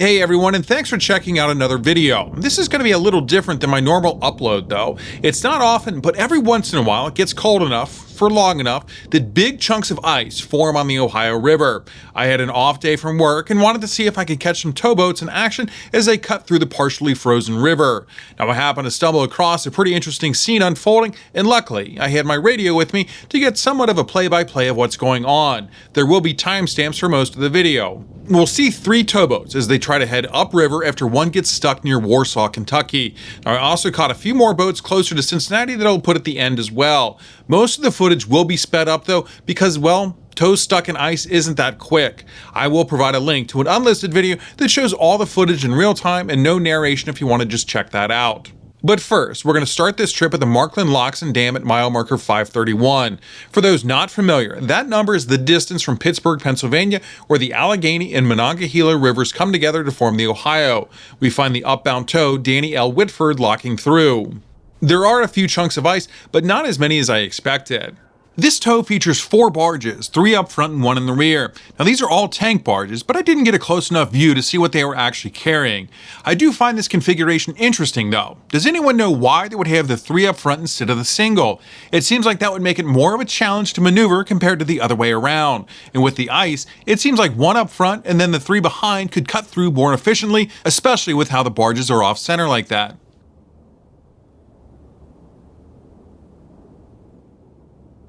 Hey everyone, and thanks for checking out another video. This is going to be a little different than my normal upload though. It's not often, but every once in a while it gets cold enough, for long enough, that big chunks of ice form on the Ohio River. I had an off day from work and wanted to see if I could catch some towboats in action as they cut through the partially frozen river. Now I happened to stumble across a pretty interesting scene unfolding, and luckily I had my radio with me to get somewhat of a play-by-play of what's going on. There will be timestamps for most of the video. We'll see 3 towboats as they try to head upriver after one gets stuck near Warsaw, Kentucky. Now, I also caught a few more boats closer to Cincinnati that I'll put at the end as well. Most of the footage will be sped up though because, well, tows stuck in ice isn't that quick. I will provide a link to an unlisted video that shows all the footage in real time and no narration if you want to just check that out. But first, we're going to start this trip at the Markland Locks and Dam at mile marker 531. For those not familiar, that number is the distance from Pittsburgh, Pennsylvania, where the Allegheny and Monongahela rivers come together to form the Ohio. We find the upbound tow, Danny L. Whitford, locking through. There are a few chunks of ice, but not as many as I expected. This tow features 4 barges, 3 up front and 1 in the rear. Now these are all tank barges, but I didn't get a close enough view to see what they were actually carrying. I do find this configuration interesting though. Does anyone know why they would have the 3 up front instead of the single? It seems like that would make it more of a challenge to maneuver compared to the other way around. And with the ice, it seems like 1 up front and then the 3 behind could cut through more efficiently, especially with how the barges are off center like that.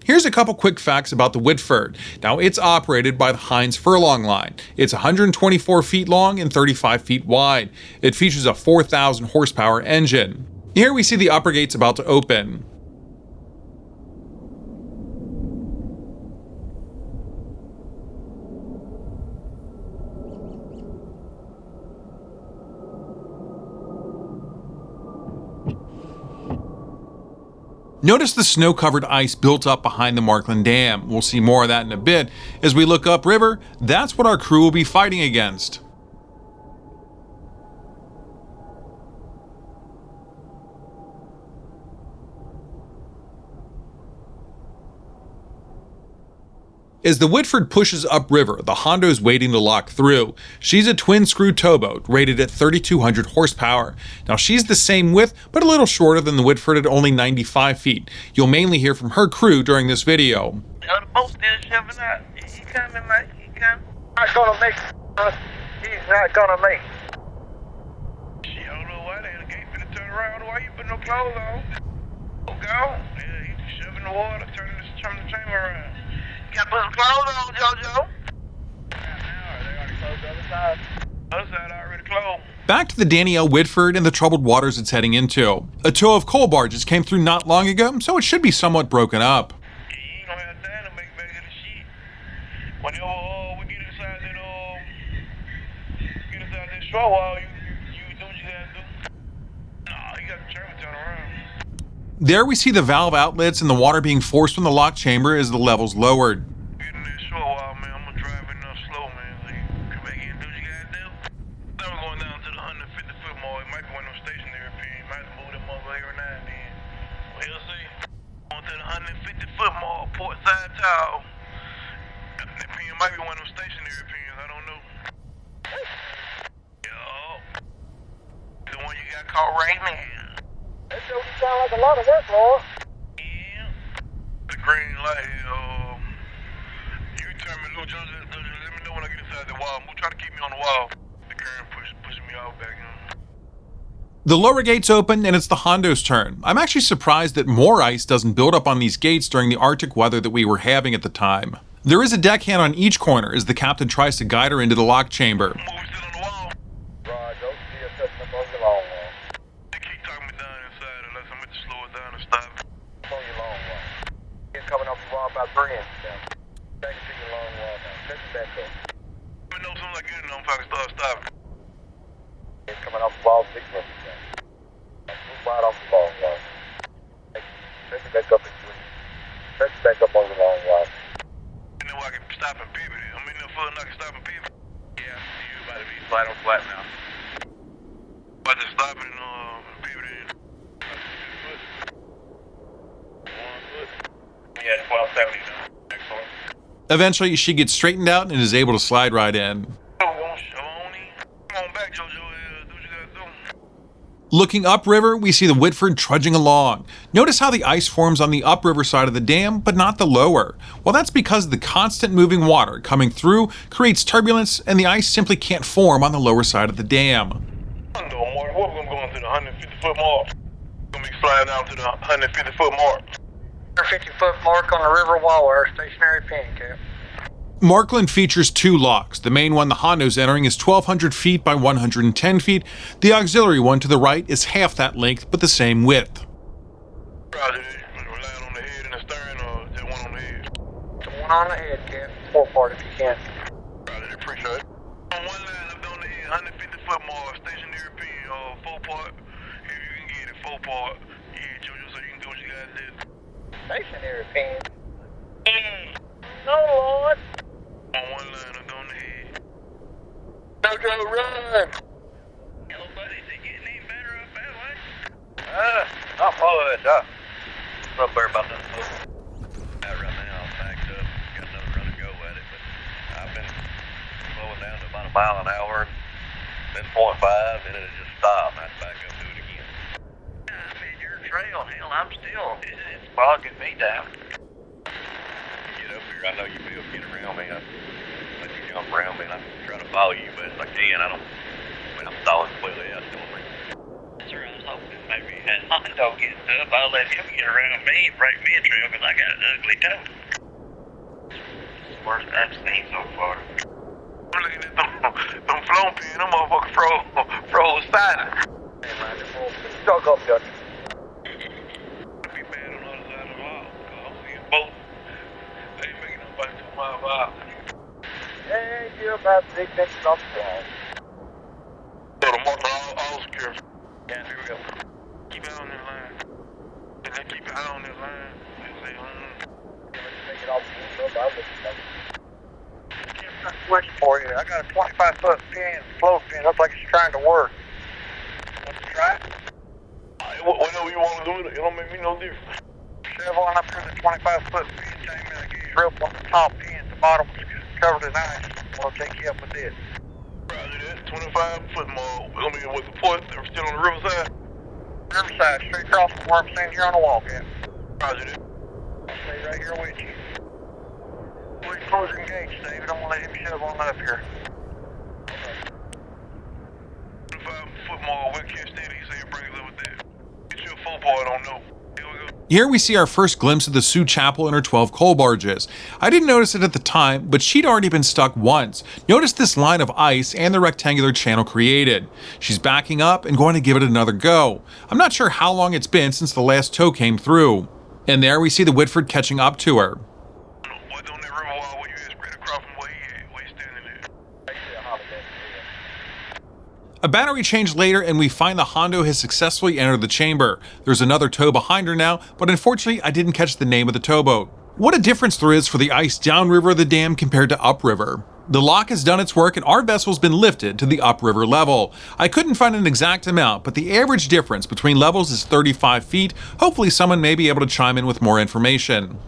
Here's a couple quick facts about the Whitford. Now, it's operated by the Heinz Furlong line. It's 124 feet long and 35 feet wide. It features a 4,000 horsepower engine. Here we see the upper gates about to open. Notice the snow-covered ice built up behind the Markland Dam. We'll see more of that in a bit. As we look upriver, that's what our crew will be fighting against. As the Whitford pushes upriver, the Hondo's waiting to lock through. She's a twin-screw towboat, rated at 3,200 horsepower. Now she's the same width, but a little shorter than the Whitford at only 95 feet. You'll mainly hear from her crew during this video. The boat still shoving out. He coming, mate. He coming. Not gonna make it. He's not gonna make it. Shit, I don't know why they had a gate finna turn around. Why you put no clothes on? Oh, go. Yeah, he's shoving the water, turning the chamber around. You gotta put some clothes on, JoJo. They already closed the other side. The other side already closed. Back to the Danny L. Whitford and the troubled waters it's heading into. A tow of coal barges came through not long ago, so it should be somewhat broken up. Yeah, you ain't gonna have time to make back of the shit. When we get inside that shore wall, you do what you gotta do. Nah, you gotta turn around. There we see the valve outlets and the water being forced from the lock chamber as the levels lowered. Getting that shore wall, man. I'm gonna drive enough slow, man. So you come back in and do what you gotta do. Then we're going down to the 150-foot mark. It might be one of those stationary pins. Might have to move them over every now and then. We'll see. Going to the 150-foot mark, port side tower. That pin might be one of those stationary pins. I don't know. Yo. The one you got caught right now. That sure sound like a lot of work, Lord. Yeah. The green light, you tell me, little Joseph, let me know when I get inside the wall. Move, try to keep me on the wall. The current pushing me off back, The lower gates open and it's the Hondo's turn. I'm actually surprised that more ice doesn't build up on these gates during the Arctic weather that we were having at the time. There is a deckhand on each corner as the captain tries to guide her into the lock chamber. Move, still on the wall. Right, don't see a touching up on your long wall. They keep talking me down inside unless I'm meant to slow it down and stop it. On your long wall. It's coming off the wall about 3 inches down. Back into your long wall now. Touch it back up. Let me know as soon as I get in there if I can start stopping. It's coming off the wall 6 inches down. Move right off the long wall. Touch it back up in 3. Touch it back up on the long wall. You know I can stop and pivot it. I'm in there full enough to stop and pivot. Yeah, you about to be flat on flat now. About to stop and pivot it. 1 foot. Yeah, 1270 now. Excellent. Eventually, she gets straightened out and is able to slide right in. Come on, Shawnee. Come on back, JoJo. Do what you gotta do. Looking upriver, we see the Whitford trudging along. Notice how the ice forms on the upriver side of the dam, but not the lower. Well, that's because the constant moving water coming through creates turbulence, and the ice simply can't form on the lower side of the dam. What we're going to the 150-foot mark. We're going to be flying down to the 150-foot mark. 150-foot mark on the river wall, our stationary pin cap. Markland features two locks. The main one the Hondo's entering is 1,200 feet by 110 feet. The auxiliary one to the right is half that length, but the same width. Roger, land on the head and the stern, or just one on the head? The one on the head, Cap. 4-part if you can. Roger, appreciate it. On one line up on the head, 150-foot mark, stationary pin, 4-part. If you can get it, 4-part. Yeah, JoJo, so you can do what you gotta do. Stationary pin? No, Lord. On one line, up on the head. JoJo, run! Yo, buddy, is it getting any better up that way? Not much. Not better about that. Right now, I'm backed up. Got another run to go at it, but I've been slowing down to about a mile an hour. Then 0.5, and then it just stopped. I had to back up and do it again. I'm in your trail. Hell, I'm still. It's bogging me down. Get up here. I know you'll be able to get around me. Let you jump around me, and I'm trying to follow you best I can. I'm stalling completely out to me. Sir, I was hoping maybe that Hondo gets up. I'll let him get around me and break me a trail because I got an ugly toe. It's the worst I've seen so far. I'm looking at them flown pins. Them motherfuckers froze silent. Hey, man, this motherfucker stuck up, Dutch. It'd be bad on the other side of the wall. I'm seeing both. They ain't making up about 2 miles per hour. Hey, you're about to take that stuff down. So the marker all secure. Yeah, here we go. Keep it on this line. And then keep it high on this line. And say, take it off. Switch for you. I got a 25-foot pin, float pin. Looks like it's trying to work. Want to try it? Whatever you want to do, it don't make me no difference. Shove on up here the 25-foot pin, take me the gauge rope on the top pin. The bottom covered in ice. I'll take you up with this. Roger that. 25-foot mark. We're going to be with the port. We're still on the riverside. Riverside, straight across from where I'm standing here on the wall, Cap. Roger that. I'll stay right here with you. We're closing gates, Dave. Don't want to let him shove on up here. 25-foot mark. We'll catch that. He said bring it up with that. Get you a full part on no. Here we go. Here we see our first glimpse of the Sioux Chapel and her 12 coal barges. I didn't notice it at the time, but she'd already been stuck once. Notice this line of ice and the rectangular channel created. She's backing up and going to give it another go. I'm not sure how long it's been since the last tow came through. And there we see the Whitford catching up to her. What's on that river wall where you had spread across from where you standing there? A battery change later and we find the Hondo has successfully entered the chamber. There's another tow behind her now, but unfortunately I didn't catch the name of the towboat. What a difference there is for the ice downriver of the dam compared to upriver. The lock has done its work and our vessel's been lifted to the upriver level. I couldn't find an exact amount, but the average difference between levels is 35 feet. Hopefully someone may be able to chime in with more information.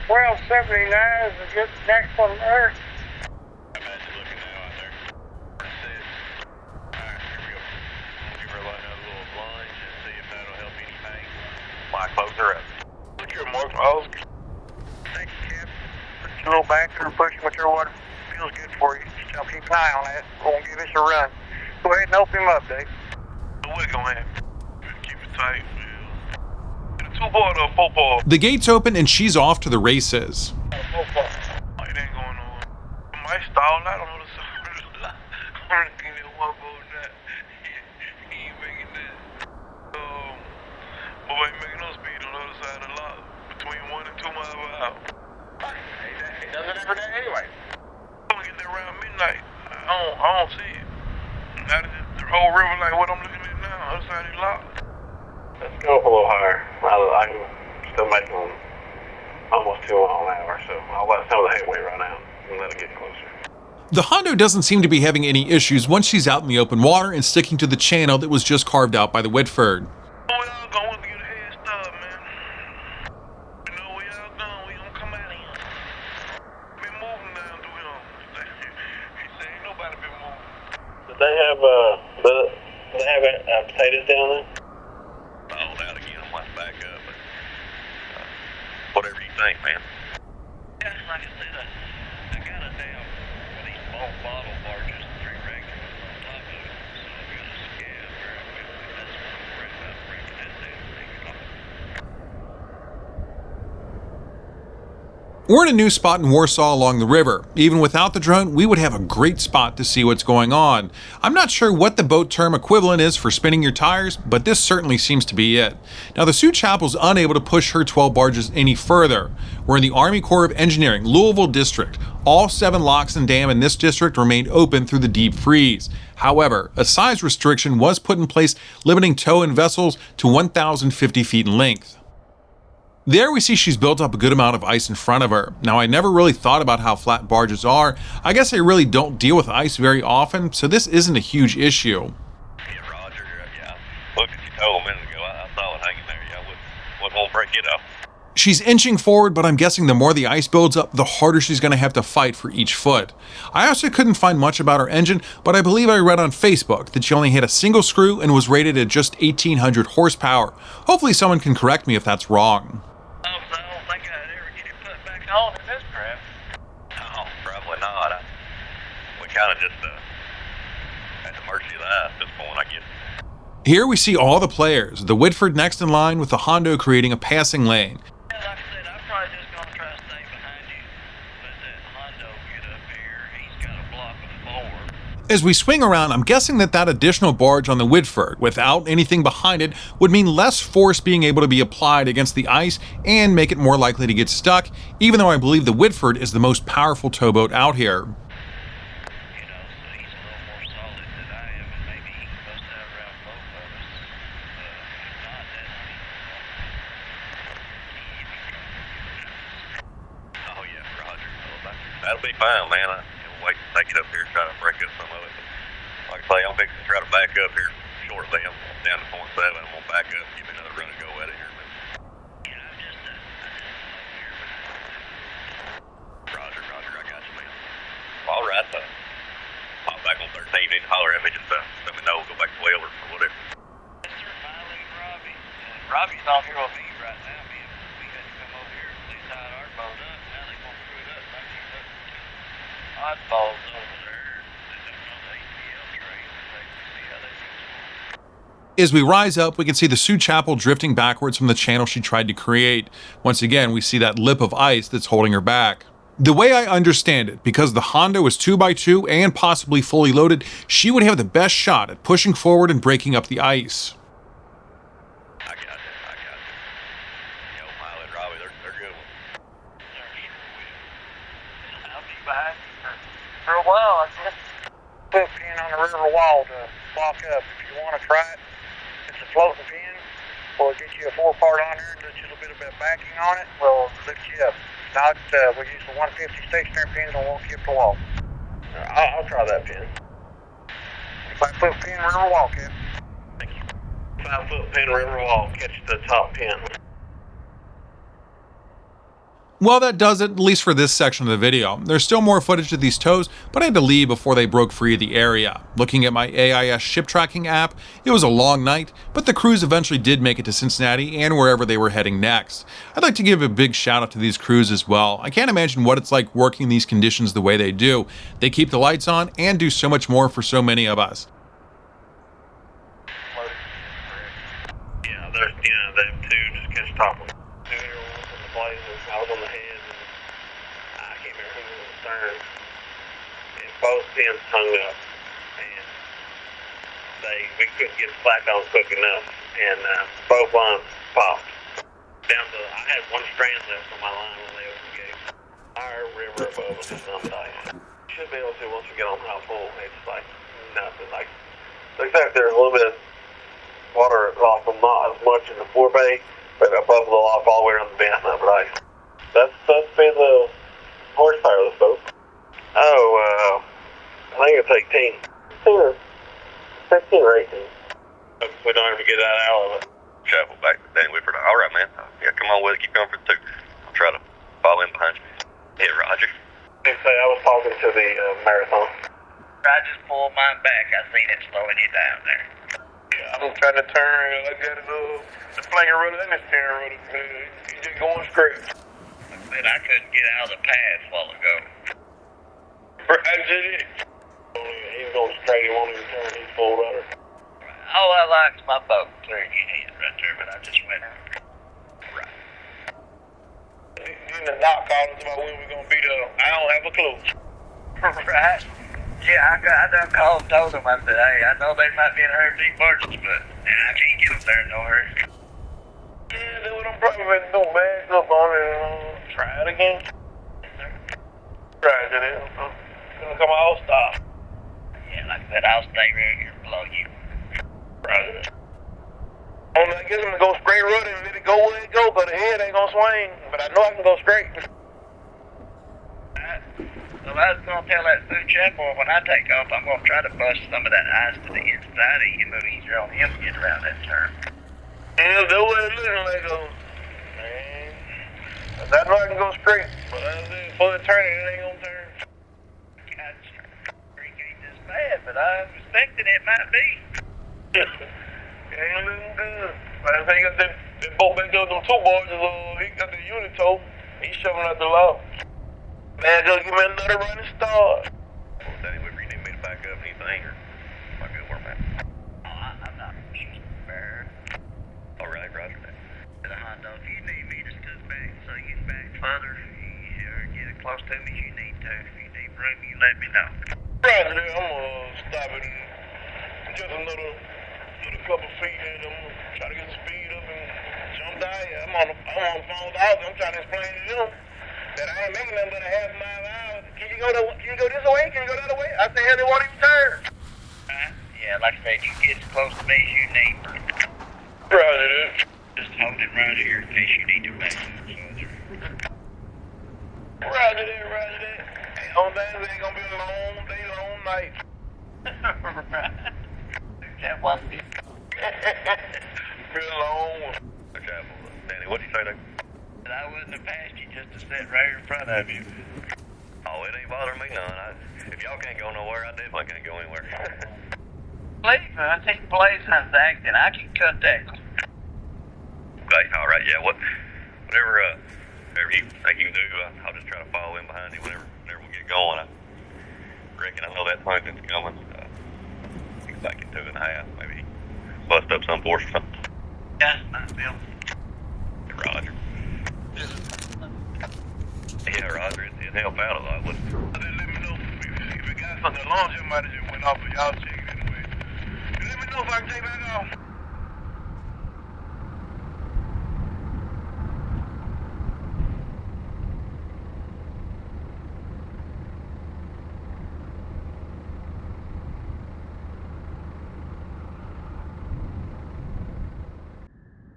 1279 is the good next one there. Closer up. Put your mark, Miles. Thank you, Cap. Put your little back there and push with your water. Feels good for you. Just tell him keep an eye on that. Go and give us a run. Go ahead and help him up, Dave. We're going to keep it tight. Yeah. 2-part or 4-part? The gates open and she's off to the races. 4-part. Oh, it ain't going on. I might stall out on the side of the line. I'm going to give it one more that. He ain't making that. But we ain't making no speed on the other side of the lot. Between 1 and 2 miles per hour. He does it every day anyway. I'm gonna get there around midnight. I don't see it. Out of the whole river like what I'm looking at now, other side of the lot. Let's go up a little higher. I can still make them almost 2 miles an hour, so I'll let some of the headway run out and let it get closer. The Hondo doesn't seem to be having any issues once she's out in the open water and sticking to the channel that was just carved out by the Whitford. They have potatoes down there? Oh, that again, I'm like back up, but whatever you think, man. Yeah, like I said, I got a damn one of these small bottle barges, 3 regular on top of it, so I've got a scab very quickly. That's what I'm afraid about breaking that damn thing off. We're in a new spot in Warsaw along the river. Even without the drone, we would have a great spot to see what's going on. I'm not sure what the boat term equivalent is for spinning your tires, but this certainly seems to be it. Now, the Sioux Chapel's unable to push her 12 barges any further. We're in the Army Corps of Engineering, Louisville District. All 7 locks and dam in this district remained open through the deep freeze. However, a size restriction was put in place limiting tow in vessels to 1,050 feet in length. There we see she's built up a good amount of ice in front of her. Now, I never really thought about how flat barges are. I guess I really don't deal with ice very often, so this isn't a huge issue. Yeah, Roger, yeah. Look at your toe a minute ago. I saw it hanging there. Yeah, won't break it up. She's inching forward, but I'm guessing the more the ice builds up, the harder she's going to have to fight for each foot. I also couldn't find much about her engine, but I believe I read on Facebook that she only had a single screw and was rated at just 1,800 horsepower. Hopefully someone can correct me if that's wrong. I don't think I'd ever get it put back on in this crap. No, probably not. We kind of just at the mercy of the ice at this point, I guess. Here we see all the players, the Whitford next in line with the Hondo creating a passing lane. Yeah, like I said, I'm probably just going to try to stay behind you. Let that Hondo get up here. He's got a block of 4. As we swing around, I'm guessing that additional barge on the Whitford, without anything behind it, would mean less force being able to be applied against the ice and make it more likely to get stuck, even though I believe the Whitford is the most powerful towboat out here. You know, so he's a little more solid than I am, and maybe he can bust out around both of us. If not, then Oh, yeah, Roger. That'll be fine, man. I'll wait to take it up here and try to break up some of it. Like I say, I'm fixing to try to back up here shortly. I'm down to 0.7. I'm going to back up and give me another run and go at it here. yeah, I'm just Roger, I got you, man. All right, pop back on 13. You need to holler at me. Just let me know. Go back to 12 or whatever. Yes, sir, my lead, Robbie. Robbie's on here with me right now, man. We had to come over here and they tied our boat up. Now they won't screw it up. Now you look oddballs over there. They don't know the ATL train. They see how they do. As we rise up, we can see the Sioux Chapel drifting backwards from the channel she tried to create. Once again, we see that lip of ice that's holding her back. The way I understand it, because the Hondo is 2x2 and possibly fully loaded, she would have the best shot at pushing forward and breaking up the ice. I got you. Yo, Miley and Robbie, they're good ones. I'll be behind you for a while, I guess. Put a pin on the river wall to lock up. If you want to try it, it's a floating pin. We'll get you a 4-part on there and do a little bit of backing on it. We'll lift you up. Not, we'll use the 150 stationary pins and we'll keep the wall. I'll try that pin. 5-foot pin, river wall, Kid. Thank you. 5-foot pin, river wall. Catch the top pin. Well, that does it, at least for this section of the video. There's still more footage of these tows, but I had to leave before they broke free of the area. Looking at my AIS ship tracking app, it was a long night, but the crews eventually did make it to Cincinnati and wherever they were heading next. I'd like to give a big shout out to these crews as well. I can't imagine what it's like working in these conditions the way they do. They keep the lights on and do so much more for so many of us. Yeah, them two just catch top of them. I was on the head, and I can't remember who was on the stern. And both pins hung up, and we couldn't get the slack on quick enough, and both lines popped. I had one strand left on my line when they opened the gate. Our river above us is some ice. Should be able to once we get on how full. It's like nothing. Like looks like there's a little bit of water off, but not as much in the forebay. But above the lock all the way around the bend, not but ice. That's been the horsepower of this boat. Oh, I think it's 18. 15 or 18. We don't ever get that out of it. Chapel back to Dan Whitford. All right, man. Yeah, come on with it. Keep going for the 2. I'll try to follow in behind you. Yeah, Roger. They say I was talking to the marathon. I just pulled mine back. I seen it slowing you down there. Yeah, I'm trying to turn. I got the flanker rudder and the steering rudder. He's just going straight. But I couldn't get out of the path a while ago. Right, did it? He's going straight. He won't even turn his full rudder. All I like is my boat clearing your head right there, but I just went out. Right. Then the knock called us about when we're going to be there. I don't have a clue. Right. Yeah, I done called and told them. I said, hey, I know they might be in a hurry for these barges, but I can't get them there in no hurry. Yeah, then we don't probably have to go back up on it and try it again. Try it then. It's gonna come all stop. Yeah, like I said, I'll stay right here below you. Right. I guess I'm gonna go straight rudder and let it go where it go, but the head ain't gonna swing. But I know I can go straight. So I was going to tell that food chap boy when I take off, I'm going to try to bust some of that ice to the inside and get a little easier on him to get around that turn. Yeah, the way it looking like man. I know I can go straight, but before it turn, it ain't going to turn. Gotcha. Creek ain't this bad, but I'm expecting it might be. It ain't looking good. I think he got that boat back there with them two barges. He got the unit tow. He's shoving out the lock. Man, go give me another running start. Well, Danny, would you need me to back up anything, or am I good where I'm at? Oh, I'm not just prepared. All right, roger that. The Hondo, if you need me to scoot back so you can back further, or get as close to me as you need to. If you need room, you let me know. Roger that. I'm gonna stop it just another couple feet, and I'm gonna try to get the speed up and jump down. Yeah, I'm on the phone with Ozzy. I'm trying to explain to them that I ain't making nothing but a half mile an hour. Can you go this way? Can you go the other way? I said, hell, they won't even turn. Yeah, like I said, you get as close to me as you need. Roger that. Just hold it right here in case you need to back up further. Roger that, roger that. Hey, on that, it ain't gonna be a long day, long night. Right. That one be a long one. Okay, Danny, what'd you say there? I wouldn't have passed you just to sit right in front of you. Oh, it ain't bothering me none. If y'all can't go nowhere, I definitely can't go anywhere. Believe me, I think Blaze hunts acting. I can cut that. Okay, all right, yeah. Whatever you think you can do, I'll just try to follow in behind you whenever we get going. I reckon I know that Huntington's coming. He's back in 2.5. Maybe bust up some force or something. Yeah, nice deal. Roger. Yeah, Roger, it'd help out a lot, wouldn't it? Let me know if it got something. The launcher might have just went off, but y'all check it anyway. Let me know if I can take back off.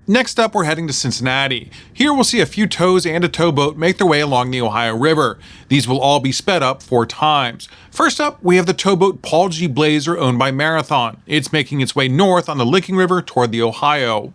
Next up, we're heading to Cincinnati. Here we'll see a few tows and a towboat make their way along the Ohio River. These will all be sped up 4 times. First up, we have the towboat Paul G. Blazer owned by Marathon. It's making its way north on the Licking River toward the Ohio.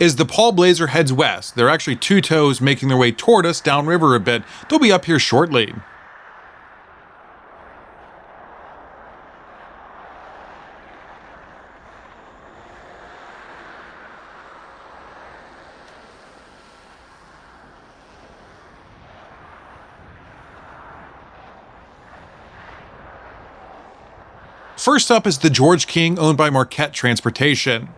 As the Paul Blazer heads west, there are actually 2 tows making their way toward us downriver a bit. They'll be up here shortly. First up is the George King, owned by Marquette Transportation.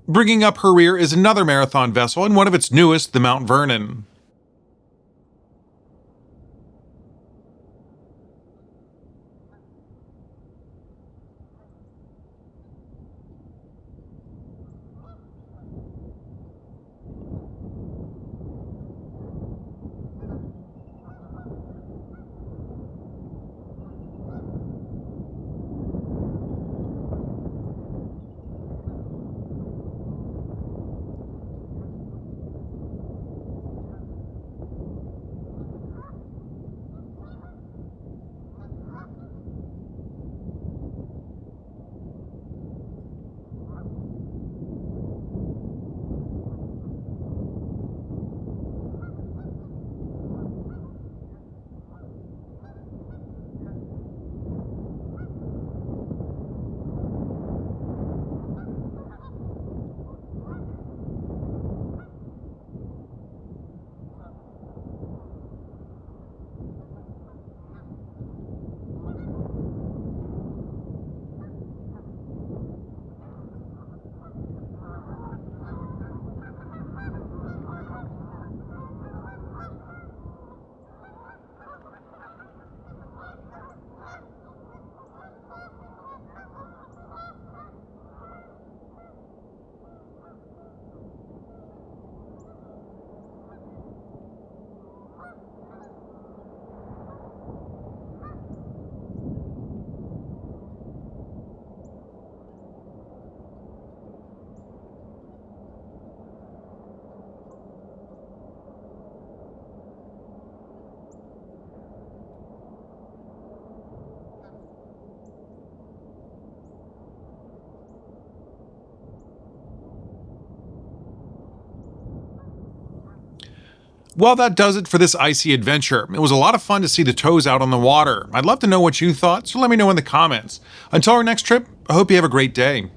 Bringing up her rear is another Marathon vessel, and one of its newest, the Mount Vernon. Well, that does it for this icy adventure. It was a lot of fun to see the tows out on the water. I'd love to know what you thought, so let me know in the comments. Until our next trip, I hope you have a great day.